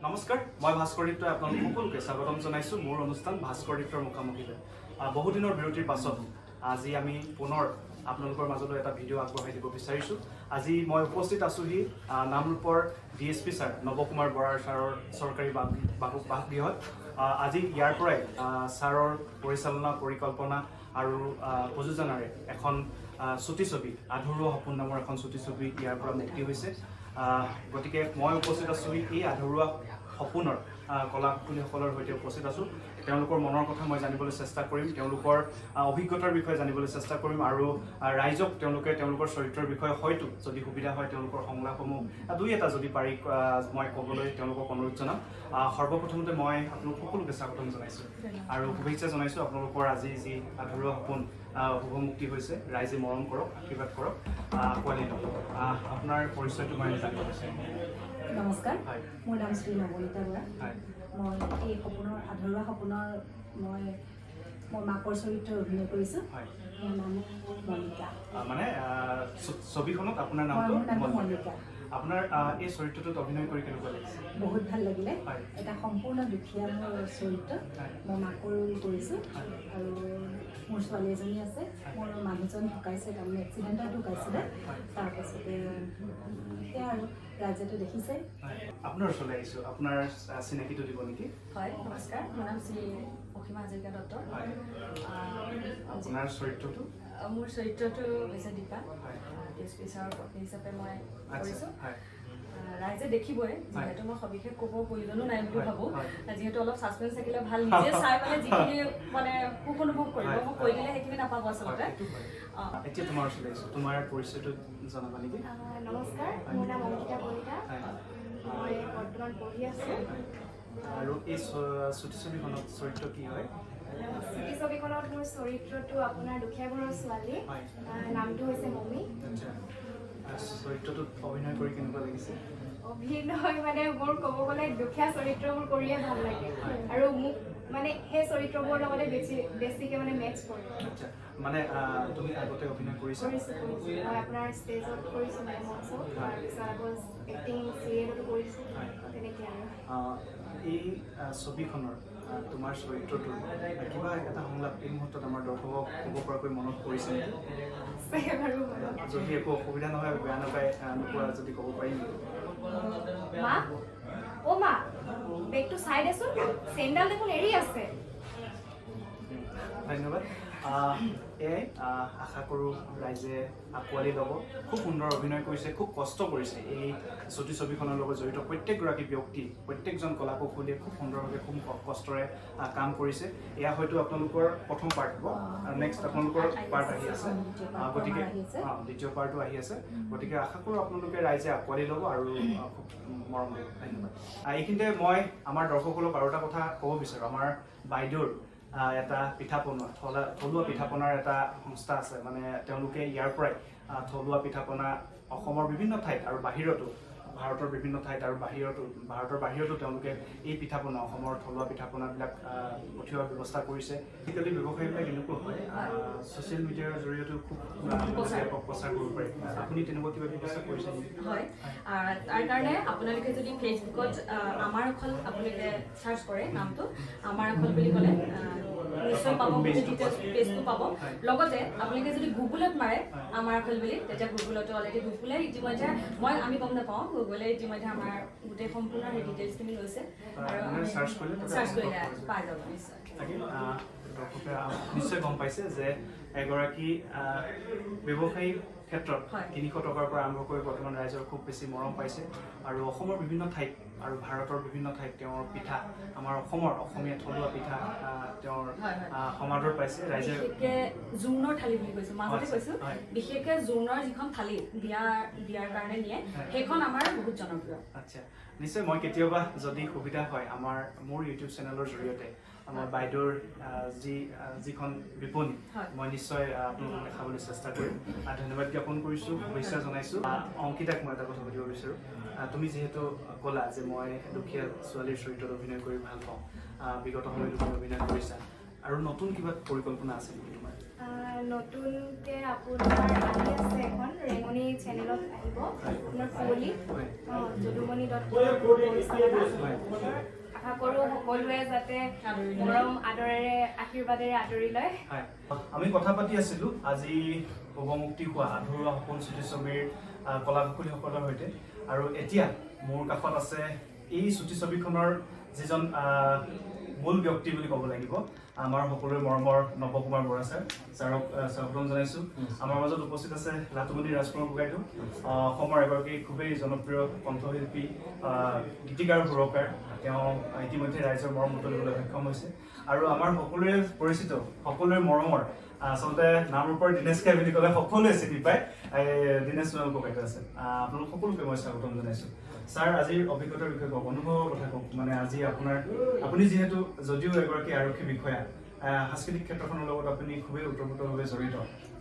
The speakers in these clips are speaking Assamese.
নমস্কাৰ মই ভাস্কৰদিপ্তা আপোনালোক সকলোকে স্বাগতম জনাইছো মোৰ অনুষ্ঠান ভাস্কৰদিপ্তাৰ মুখামুখিলৈ বহু দিনৰ বিৰতিৰ পাছত আজি আমি পুনৰ আপোনালোকৰ মাজলৈ এটা ভিডিঅ' আগবঢ়াই দিব বিচাৰিছো আজি মই উপস্থিত আছোহি নামৰূপৰ ডিএছপি ছাৰ নৱকুমাৰ বৰাৰ ছাৰৰ চৰকাৰী বাসগৃহত আজি ইয়াৰ পৰাই ছাৰৰ পৰিচালনা পৰিকল্পনা আৰু প্ৰযোজনাৰে এখন ছুটি ছবি আধৰুৱা সপোন নামৰ এখন ছুটি ছবি ইয়াৰ পৰা মুক্তি হৈছে গতিকে মই উপস্থিত আছো এই আধৰুৱা সপোনৰ কলাকুশলীসকলৰ সৈতে উপস্থিত আছো তেওঁলোকৰ মনৰ কথা মই জানিবলৈ চেষ্টা কৰিম তেওঁলোকৰ অভিজ্ঞতাৰ বিষয়ে জানিবলৈ চেষ্টা কৰিম আৰু ৰাইজক তেওঁলোকৰ চৰিত্ৰৰ বিষয়ে হয়তো যদি সুবিধা হয় তেওঁলোকৰ সংলাপসমূহ দুই এটা যদি পাৰি মই ক'বলৈ তেওঁলোকক অনুৰোধ জনাম সৰ্বপ্ৰথমতে মই আপোনালোক সকলোকে স্বাগতম জনাইছো আৰু শুভেচ্ছা জনাইছো আপোনালোকৰ আজি যি আধৰুৱা সপোন শুভমুক্তি হৈছে ৰাইজে মৰম কৰক আশীৰ্বাদ কৰক আঁকোৱালি লওক আপোনাৰ পৰিচয়টো মই জানিব বিচাৰিম নমস্কাৰ মোৰ নাম শ্ৰী নৱনীতা বৰা মই এই সপোনৰ আধৰুৱা সপোনৰ মই মোৰ মাকৰ চৰিত্ৰত অভিনয় কৰিছোঁ মোৰ নাম মনিকা মানে ছবিখনত আপোনাৰ নামটো মনিকা আপোনাৰ এই চৰিত্ৰটোত অভিনয় কৰি কেনেকুৱা লাগিছে বহুত ভাল লাগিলে এটা সম্পূৰ্ণ দুখীয়া মোৰ চৰিত্ৰ মই মাকৰ ৰোল কৰিছোঁ আৰু মোৰ ছোৱালী এজনী আছে মোৰ মানুহজন ঢুকাইছে তাৰমানে এক্সিডেণ্টত ঢুকাইছিলে তাৰপাছতে এতিয়া আৰু ৰাজ্যটো দেখিছে আপোনাৰ ওচৰলৈ আহিছোঁ আপোনাৰ চিনাকিটো দিব নেকি হয় নমস্কাৰ মোৰ নাম শ্ৰী অসীমা হাজৰিকা দত্ত আপোনাৰ চৰিত্ৰটো মোৰ চৰিত্ৰটো হৈছে দীপা ডিএছপি ছাৰৰ পত্নী হিচাপে মই কৰিছোঁ ৰাইজে দেখিবই যিহেতু মই সবিশেষ ক'ব প্ৰয়োজনো নাই বুলি ভাবোঁ যিহেতু অলপ ছাছপেন্স থাকিলে ভাল নিজে চাই মানে যিখিনি মানে সুখ অনুভৱ কৰিব মই কৈ দিলে সেইখিনি নাপাব আচলতে এতিয়া তোমাৰ ওচৰলৈ আহিছোঁ তোমাৰ পৰিচয়টো জনাবা নেকি নমস্কাৰ মোৰ নাম অংকিতা কলিতা মই বৰ্তমান পঢ়ি আছোঁ আৰু এই ছুটি ছবিখনত চৰিত্ৰ কি হয় ছুটি ছবিখনত মোৰ চৰিত্ৰটো আপোনাৰ দুখীয়া ঘৰৰ ছোৱালী নামটো হৈছে মমি চৰিত্ৰটোত অভিনয় কৰি কেনেকুৱা লাগিছে অভিনয় মানে মোৰ ক'ব গ'লে দুখীয়া চৰিত্ৰবোৰ কৰিয়ে ভাল লাগে আৰু মোক মানে সেই চৰিত্ৰবোৰৰ লগতে বেছিকৈ মানে মেটচ কৰে মানে তুমি আগতে অভিনয় কৰিছা মই আপোনাৰ ষ্টেজত কৰিছোঁ মানে মঞ্চত তাৰপিছত আকৌ এক্টিং চিৰিয়েলতো কৰিছোঁ তেনেকৈ আৰু এই ছবিখনৰ তোমাৰ চৰিত্ৰটো কিবা এটা সংলাপ এই মুহূৰ্তত আমাৰ দৰ্শকক ক'ব পৰাকৈ মনত পৰিছে যদি একো অসুবিধা নহয় বেয়া নাপায় নোপোৱা যদি ক'ব পাৰিম মা অ' মা বেগটো চাই দেচোন চেণ্ডাল দেখোন এৰি আছে ধন্যবাদ এয়াই আশা কৰোঁ ৰাইজে আঁকোৱালি ল'ব খুব সুন্দৰ অভিনয় কৰিছে খুব কষ্ট কৰিছে এই ছুটি ছবিখনৰ লগত জড়িত প্ৰত্যেকগৰাকী ব্যক্তি প্ৰত্যেকজন কলাকুশলীয়ে খুব সুন্দৰভাৱে খুব কষ্টৰে কাম কৰিছে এয়া হয়তো আপোনালোকৰ প্ৰথম পাৰ্ট হ'ব আৰু নেক্সট আপোনালোকৰ পাৰ্ট আহি আছে গতিকে দ্বিতীয় পাৰ্টো আহি আছে গতিকে আশা কৰোঁ আপোনালোকে ৰাইজে আঁকোৱালি ল'ব আৰু খুব মৰম দিব ধন্যবাদ এইখিনিতে মই আমাৰ দৰ্শকসকলক আৰু এটা কথা ক'ব বিচাৰোঁ আমাৰ বাইদেউৰ এটা পিঠা পনা থলুৱা পিঠা পনাৰ এটা সংস্থা আছে মানে তেওঁলোকে ইয়াৰ পৰাই থলুৱা পিঠা পনা অসমৰ বিভিন্ন ঠাইত আৰু বাহিৰতো ভাৰতৰ বিভিন্ন ঠাইত আৰু ভাৰতৰ বাহিৰতো তেওঁলোকে এই পিঠা পনা অসমৰ থলুৱা পিঠা পনাবিলাক পঠিওৱাৰ ব্যৱস্থা কৰিছে আজিকালি ব্যৱসায়ীবিলাক এনেকুৱা হয় ছ'চিয়েল মিডিয়াৰ জৰিয়তেও খুব প্ৰচাৰ কৰিব পাৰি আপুনি তেনেকুৱা কিবা ব্যৱস্থা কৰিছে নেকি হয় তাৰ কাৰণে আপোনালোকে যদি ফেচবুকত আমাৰ অকল আপোনালোকে চাৰ্চ কৰে নামটো আমাৰ অকল বুলি ক'লে নিশ্চয় পাব পেজটো পাব লগতে আপোনালোকে যদি গুগলত মাৰে আমাৰ অকল বুলি তেতিয়া গুগলতো অলৰেডি গুগলে ইতিমধ্যে আমি গম নাপাওঁ গুগলে ইতিমধ্যে আমাৰ গোটেই সম্পূৰ্ণ সেই ডিটেইলছখিনি লৈছে আৰু চাৰ্চ কৰিলে পাই যাব নিশ্চয় দৰ্শকে নিশ্চয় গম পাইছে যে এগৰাকী ব্যৱসায়ীৰ ক্ষেত্ৰত ৩০০ টকাৰ পৰা আৰম্ভ কৰি বৰ্তমান ৰাইজৰ খুব বেছি মৰম পাইছে আৰু অসমৰ বিভিন্ন ঠাইত আৰু ভাৰতৰ বিভিন্ন ঠাইত তেওঁৰ পিঠা আমাৰ অসমৰ অসমীয়া থলুৱা পিঠা তেওঁৰ সমাদৰ পাইছে ৰাইজে বিশেষকৈ জোৰোণৰ থালি বুলি কৈছোঁ মাজতে কৈছোঁ বিশেষকৈ জোৰোণৰ যিখন থালি বিয়াৰ কাৰণে নিয়ে সেইখন আমাৰ বহুত জনপ্ৰিয় আচ্ছা নিশ্চয় মই কেতিয়াবা যদি সুবিধা হয় মোৰ ইউটিউব চেনেলৰ জৰিয়তে আমাৰ বাইদেউৰ যিখন বিপণী মই নিশ্চয় আপোনালোকক দেখাবলৈ চেষ্টা কৰিম ধন্যবাদ জ্ঞাপন কৰিছোঁ শুভেচ্ছা জনাইছোঁ অংকিতাক মই এটা কথা সুধিব বিচাৰোঁ তুমি যিহেতু ক'লা যে মই দুখীয়া ছোৱালীৰ চৰিত্ৰত অভিনয় কৰি ভাল পাওঁ বিগত সময়তো তুমি অভিনয় কৰিছা আৰু নতুন কিবা পৰিকল্পনা আছে নেকি তোমাৰ নতুনকৈ আপোনাৰ আহি আছে এখন ৰেঙনি চেনেলত আহিব আপোনাৰ কুঁৱলী হয়। যদুমণি.com আশা কৰোঁ সকলোৱে যাতে মৰম আদৰেৰে আশীৰ্বাদেৰে আদৰি লয়। আমি কথা পাতি আছিলোঁ আজি শুভমুক্তি হোৱা আধৰুৱা সপোন ছবিৰ কলাকুশলীসকলৰ সৈতে আৰু এতিয়া মোৰ কাষত আছে এই ছবিখনৰ যিজন মূল ব্যক্তি বুলি ক'ব লাগিব আমাৰ সকলোৰে মৰমৰ নৱকুমাৰ বৰা ছাৰক স্বাগতম জনাইছোঁ। আমাৰ মাজত উপস্থিত আছে লাটুমণি ৰাজকুমাৰ গোগাইদেউ, অসমৰ এগৰাকী খুবেই জনপ্ৰিয় কণ্ঠশিল্পী, গীতিকাৰ সুৰকাৰ। তেওঁ ইতিমধ্যে ৰাইজৰ মৰম বুটলিবলৈ সক্ষম হৈছে আৰু আমাৰ সকলোৰে পৰিচিত সকলোৰে মৰমৰ আচলতে নাম ৰূপৰ দীনেশ কাই বুলি ক'লে সকলোৱে চিনি পায় দীনেশ সোণোৱাল গোগাইদেউ আছে। আপোনালোক সকলোকে মই স্বাগতম জনাইছোঁ। ছাৰ আজিৰ অভিজ্ঞতাৰ বিষয়ে কওক, অনুভৱৰ কথা কওক। মানে আজি আপুনি যিহেতু যদিও এগৰাকী আৰক্ষী বিষয়া, সাংস্কৃতিক ক্ষেত্ৰখনৰ লগত আপুনি খুবেই ওতঃপ্ৰোতভাৱে জড়িত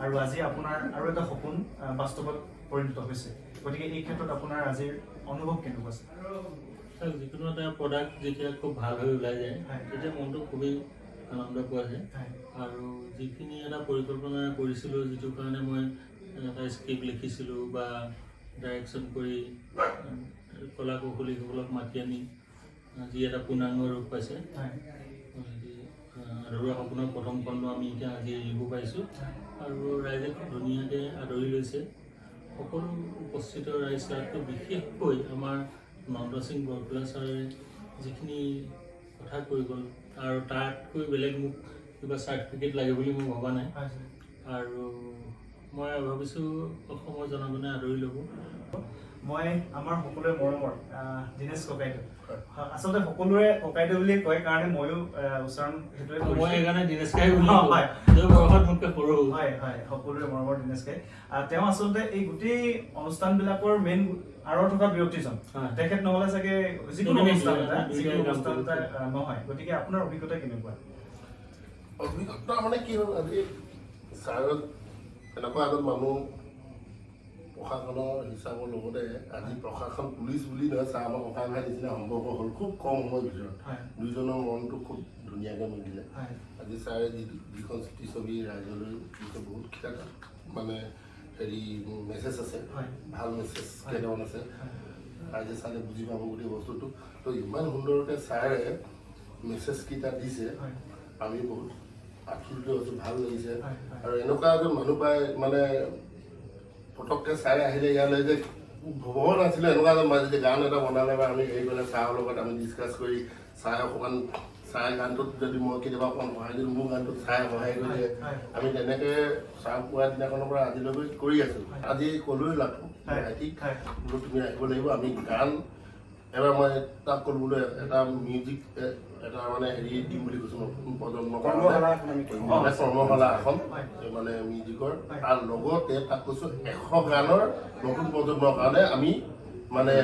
আৰু আজি আপোনাৰ আৰু এটা সপোন বাস্তৱত পৰিণত হৈছে, গতিকে এই ক্ষেত্ৰত আপোনাৰ আজিৰ অনুভৱ কেনেকুৱা আছে? যিকোনো এটা প্ৰডাক্ট যেতিয়া খুব ভাল হৈ ওলাই যায় তেতিয়া মনটো খুবেই আনন্দ পোৱা যায় আৰু যিখিনি এটা পৰিকল্পনা কৰিছিলোঁ, যিটো কাৰণে মই এটা স্ক্ৰিপ্ট লিখিছিলোঁ বা ডাইৰেকশ্যন কৰি কলা কৌশলীসকলক মাতি আনি যি এটা পূৰ্ণাংগ ৰূপ পাইছে, আধৰুৱা সপোনৰ প্ৰথম খণ্ড আমি এতিয়া আজি এৰিব পাৰিছোঁ আৰু ৰাইজে খুব ধুনীয়াকৈ আদৰি লৈছে। সকলো উপস্থিত ৰাইজ তাতকৈ বিশেষকৈ আমাৰ নন্দ সিং বৰফুলা ছাৰে যিখিনি কথা কৈ গ'ল আৰু তাতকৈ বেলেগ মোক কিবা চাৰ্টিফিকেট লাগে বুলি মই ভবা নাই আৰু মই ভাবিছোঁ অসমৰ জনগণে আদৰি ল'ব। মই আমাৰ সকলোৰে মৰমৰ দীনেশ ককাইদেউ, আচলতে সকলোৰে ককাইদেউ বুলিয়ে কয় কাৰণে ময়ো উচ্চাৰণ সেইটোৱে মই সেইকাৰণে দীনেশ কাই বুলি বয়সত মোতকৈ সৰু। হয় হয়, সকলোৰে মৰমৰ দীনেশ কাই। তেওঁ আচলতে এই গোটেই অনুষ্ঠানবিলাকৰ মেইন আঁৰৰ থকা ব্যক্তিজন। তেখেত নহ'লে চাগে যিকোনো অনুষ্ঠান এটা নহয়। গতিকে আপোনাৰ অভিজ্ঞতা কেনেকুৱা? অভিজ্ঞতা মানে কি হ'ল, আজি ছাৰত এনেকুৱা এজন মানুহ প্ৰশাসনৰ হিচাপৰ লগতে আজি প্ৰশাসন পুলিচ বুলি নহয়, ছাৰ আমাৰ ককাই ভাই নিচিনা সম্পৰ্ক হ'ল খুব কম সময়ৰ ভিতৰত। দুইজনৰ মনটো খুব ধুনীয়াকৈ মিলিলে। আজি ছাৰে যিখন ছবি ৰাইজলৈ দিছে, বহুতকেইটা মানে মেছেজ আছে, ভাল মেছেজ কেইটামান আছে, ৰাইজে চালে বুজি পাব গোটেই বস্তুটো। তো ইমান সুন্দৰকৈ ছাৰে মেছেজকেইটা দিছে, আমি বহুত আপ্লুত হৈছোঁ, ভাল লাগিছে। আৰু এনেকুৱা এজন মানুহ পাই মানে পটককৈ ছাৰে আহিলে ইয়ালৈ যে ভবা নাছিলে, এনেকুৱা এজন মাজে গান এটা বনালে বা আমি হেৰি কৰিলে ছাৰৰ লগত আমি ডিছকাছ কৰি ছাৰে অকণমান ছাৰে গানটোত যদি মই কেতিয়াবা অকণমান সহায় দিলোঁ, মোৰ গানটোত ছাৰে সহায় কৰিছে। আমি তেনেকৈ ছাৰ পোৱা দিনাখনৰ পৰা আজিলৈকে কৰি আছোঁ। আজি ক'লৈ লাগো ভাইটি বোলো তুমি আহিব লাগিব, আমি গান এবাৰ মই তাক ক'লো বোলো এটা মিউজিক এটা মানে দিম বুলি কৈছোঁ, নতুন প্ৰজন্মৰ কৰ্মশালা এখন মানে মিউজিকৰ। তাৰ লগতে তাক কৈছোঁ 100 গানৰ নতুন প্ৰজন্মৰ কাৰণে আমি মানে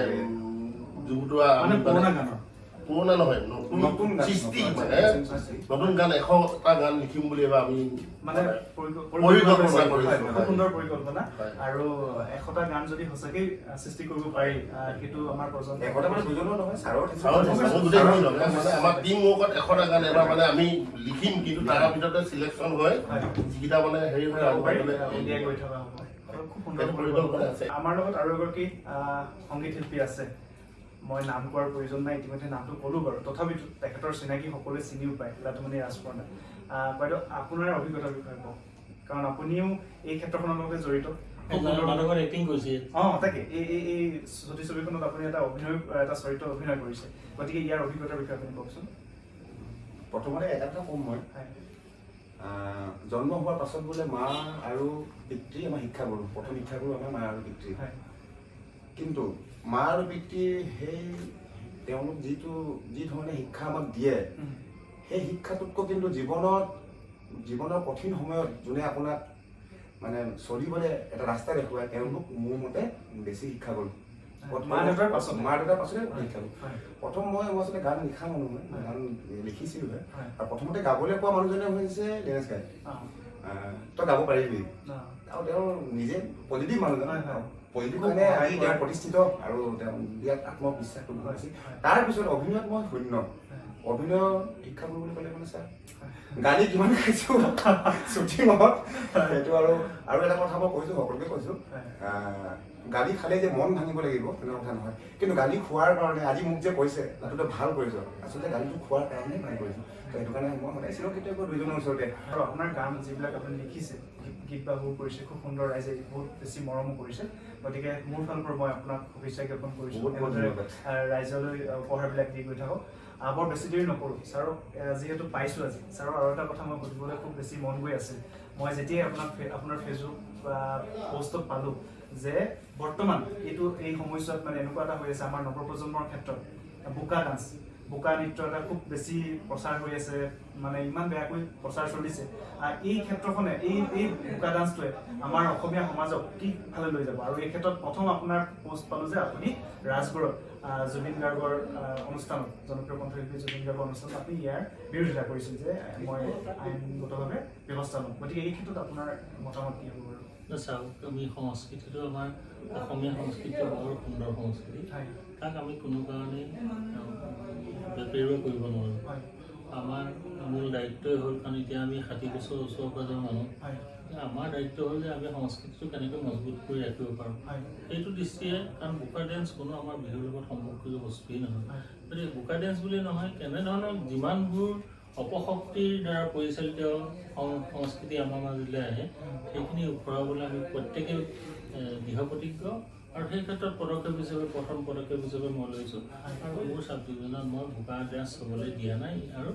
যুগুতোৱা পুৰণা নহয়, নতুন সৃষ্টি মানে নতুন গান 100টা গান লিখিম বুলি এবাৰ আমি মানে সুন্দৰ পৰিকল্পনা। আৰু 100টা গান যদি সঁচাকেই সৃষ্টি কৰিব পাৰি, সেইটো আমাৰ প্ৰজন্ম 100টা মানে দুজনৰ নহয়, আমাৰ টিম ৱৰ্কত 100টা গান এবাৰ মানে আমি লিখিম, কিন্তু তাৰ ভিতৰতে চিলেকশ্যন হয় যিকেইটা মানে হেৰি হৈ উলিয়াই গৈ থকা হ'ব। খুব সুন্দৰ পৰিকল্পনা আছে। আমাৰ লগত আৰু এগৰাকী সংগীত শিল্পী আছে, মই নাম কোৱাৰ প্ৰয়োজন নাই, ইতিমধ্যে নামটো ক'লোঁ বাৰু, তথাপিতো তেখেতৰ চিনাকি সকলোৱে চিনিও পায়, লাটুমণি ৰাজকুমাৰ। বাইদেউ আপোনাৰ অভিজ্ঞতাৰ বিষয়ে কওক, কাৰণ আপুনিও এই ক্ষেত্ৰখনৰ লগত জড়িত। তাকে এই ছবিখনত আপুনি এটা চৰিত্ৰ অভিনয় কৰিছে, গতিকে ইয়াৰ অভিজ্ঞতাৰ বিষয়ে আপুনি কওকচোন। প্ৰথমতে এটা কথা ক'ম, মই জন্ম হোৱাৰ পাছত বোলে মা আৰু পিতৃ আমাৰ শিক্ষাগুৰু, প্ৰথম শিক্ষাগুৰু আমাৰ মা আৰু পিতৃ। কিন্তু মা আৰু পিতৃৰ তেওঁলোক যি ধৰণে শিক্ষা আমাক দিয়ে, সেই শিক্ষাটোতকৈ কিন্তু জীৱনৰ কঠিন সময়ত যোনে আপোনাক মানে চলিবলৈ এটা ৰাস্তা দেখুৱায়, তেওঁলোক মোৰ মতে বেছি শিক্ষাগুৰু। মা দেউতাৰ পাছতে শিক্ষাগুৰু। প্ৰথম মই আচলতে গান লিখা মানুহ, মই গান লিখিছিলোহে, আৰু প্ৰথমতে গাবলৈ পোৱা মানুহজনে হৈছে দীনেশ কাই। তই গাব পাৰিবি, আৰু তেওঁ নিজে পজিটিভ মানুহজন, পজিটিভ কাৰণে আজি তেওঁ প্ৰতিষ্ঠিত আৰু তেওঁ বিৰাট আত্মবিশ্বাসটো ভাল আছিল। তাৰপিছত অভিনয়ত মই শূন্য, অভিনয় শিক্ষাগুৰু বুলি ক'লে মানে ছাৰ গালি কিমান খাইছোঁ শ্বুটিঙত সেইটো আৰু এটা কথা মই কৈছোঁ সকলোকে কৈছোঁ গালি খালে যে মন ভাঙিব লাগিব তেনেকুৱা কথা নহয় কিন্তু গালি খোৱাৰ কাৰণে আজি মোক যে কৈছে তাতো ভাল কৰিছোঁ আচলতে গালিটো খোৱাৰ কাৰণেই ভাল কৰিছোঁ তো সেইটো কাৰণে মই সদায় কেতিয়াবা দুইজনৰ ওচৰতে আৰু আপোনাৰ গান যিবিলাক আপুনি লিখিছে গীত বাবোৰ কৰিছে খুব সুন্দৰ ৰাইজে বহুত বেছি মৰমো কৰিছে গতিকে মোৰ ফালৰ পৰা মই আপোনাক শুভেচ্ছা জ্ঞাপন কৰিছোঁ ৰাইজলৈ উপহাৰবিলাক দি গৈ থাকক বৰ বেছি দেৰি নকৰোঁ ছাৰক যিহেতু পাইছোঁ আজি ছাৰৰ আৰু এটা কথা মই সুধিবলৈ খুব বেছি মন গৈ আছে মই যেতিয়াই আপোনাৰ ফেচবুক পষ্টত পালোঁ যে বৰ্তমান এই সময়ছোৱাত মানে এনেকুৱা এটা হৈ আছে আমাৰ নৱপ্ৰজন্মৰ ক্ষেত্ৰত বোকা নৃত্য এটা খুব বেছি প্ৰচাৰ হৈ আছে মানে ইমান বেয়াকৈ প্ৰচাৰ চলিছে এই ক্ষেত্ৰখনে এই বোকা ডান্সটোৱে আমাৰ অসমীয়া সমাজক কি ফালে লৈ যাব আৰু এই ক্ষেত্ৰত প্ৰথম আপোনাৰ পোষ্ট পালোঁ যে আপুনি ৰাজগড়ত জুবিন গাৰ্গৰ অনুষ্ঠানত জনপ্ৰিয় কণ্ঠশিল্পী জুবিন গাৰ্গৰ অনুষ্ঠানত আপুনি ইয়াৰ বিৰোধিতা কৰিছিল যে মই আইনগতভাৱে ব্যৱস্থা ল'ম গতিকে এই ক্ষেত্ৰত আপোনাৰ মতামত কি হ'ব বাৰু চাওক আমি সংস্কৃতিটো আমাৰ অসমীয়া সংস্কৃতিটো বৰ সুন্দৰ সংস্কৃতি তাক আমি কোনো কাৰণে বেপেৰুৱা কৰিব নোৱাৰোঁ আমাৰ মূল দায়িত্বই হ'ল কাৰণ এতিয়া আমি 60 বছৰ ওচৰৰ পাজৰৰ মানুহ আমাৰ দায়িত্ব হ'ল যে আমি সংস্কৃতিটো কেনেকৈ মজবুত কৰি ৰাখিব পাৰোঁ সেইটো দৃষ্টিয়ে কাৰণ বোকা ডেন্স কোনো আমাৰ বিহুৰ লগত সম্পৰ্কিত বস্তুৱেই নহয় গতিকে বোকা ডেন্স বুলি নহয় কেনেধৰণৰ যিমানবোৰ অপশক্তিৰ দ্বাৰা পৰিচালিত সংস্কৃতি আমাৰ মাজলৈ আহে সেইখিনি উফৰাবলৈ আমি প্ৰত্যেকে দৃঢ়প্ৰতিজ্ঞ আৰু সেই ক্ষেত্ৰত পদক্ষেপ হিচাপে প্ৰথম পদক্ষেপ হিচাপে মই লৈছোঁ আৰু মোৰ ছাত্ৰীজনক মই বোকা ডান্স হ'বলৈ দিয়া নাই আৰু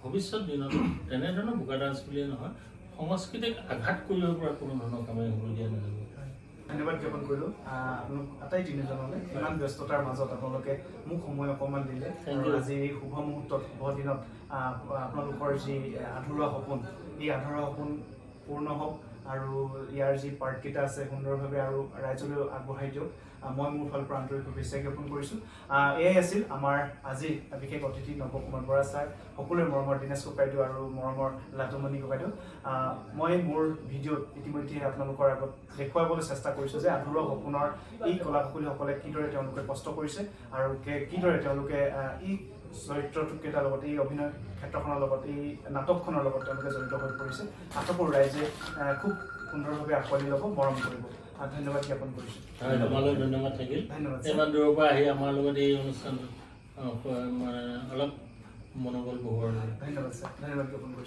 ভৱিষ্যত দিনত তেনেধৰণৰ বোকা ডান্স বুলিয়ে নহয় সংস্কৃতিক আঘাত কৰিব পৰা কোনো ধৰণৰ কামেই হ'বলৈ দিয়া নাযাব ধন্যবাদ জ্ঞাপন কৰিলোঁ আপোনালোক আটাই তিনিজনলৈ ইমান ব্যস্ততাৰ মাজত আপোনালোকে মোক সময় অকণমান দিলে আৰু আজি এই শুভ মুহূৰ্তত শুভ দিনত আপোনালোকৰ যি আধৰুৱা সপোন এই আধৰুৱা সপোন পূৰ্ণ হওক আৰু ইয়াৰ যি পাৰ্টকেইটা আছে সুন্দৰভাৱে আৰু ৰাইজলৈ আগবঢ়াই দিয়ক মই মোৰ ফালৰ পৰা আন্তৰিক শুভেচ্ছা জ্ঞাপন কৰিছোঁ এয়াই আছিল আমাৰ আজি বিশেষ অতিথি নৱকুমাৰ বৰা ছাৰ সকলোৰে মৰমৰ দীনেশ ককাইদেউ আৰু মৰমৰ লাটুমণি ককাইদেউ মই মোৰ ভিডিঅ'ত ইতিমধ্যে আপোনালোকৰ আগত দেখুৱাবলৈ চেষ্টা কৰিছোঁ যে আধৰুৱা সপোনৰ এই কলাকুশলীসকলে কিদৰে তেওঁলোকে কষ্ট কৰিছে আৰু কিদৰে তেওঁলোকে এই চৰিত্ৰটোকেইটাৰ লগত এই অভিনয় ক্ষেত্ৰখনৰ লগত এই নাটকখনৰ লগত তেওঁলোকে জড়িত হৈ পৰিছে আশা কৰোঁ ৰাইজে খুব সুন্দৰভাৱে আঁকোৱালি ল'ব মৰম কৰিব ধন্যবাদ জ্ঞাপন কৰিছোঁ তোমালৈ ধন্যবাদ থাকিল ধন্যবাদ ইমান দূৰৰ পৰা আহি আমাৰ লগত এই অনুষ্ঠানটোত অলপ মনোবল বহুৱাবলৈ ধন্যবাদ ছাৰ ধন্যবাদ জ্ঞাপন কৰিছোঁ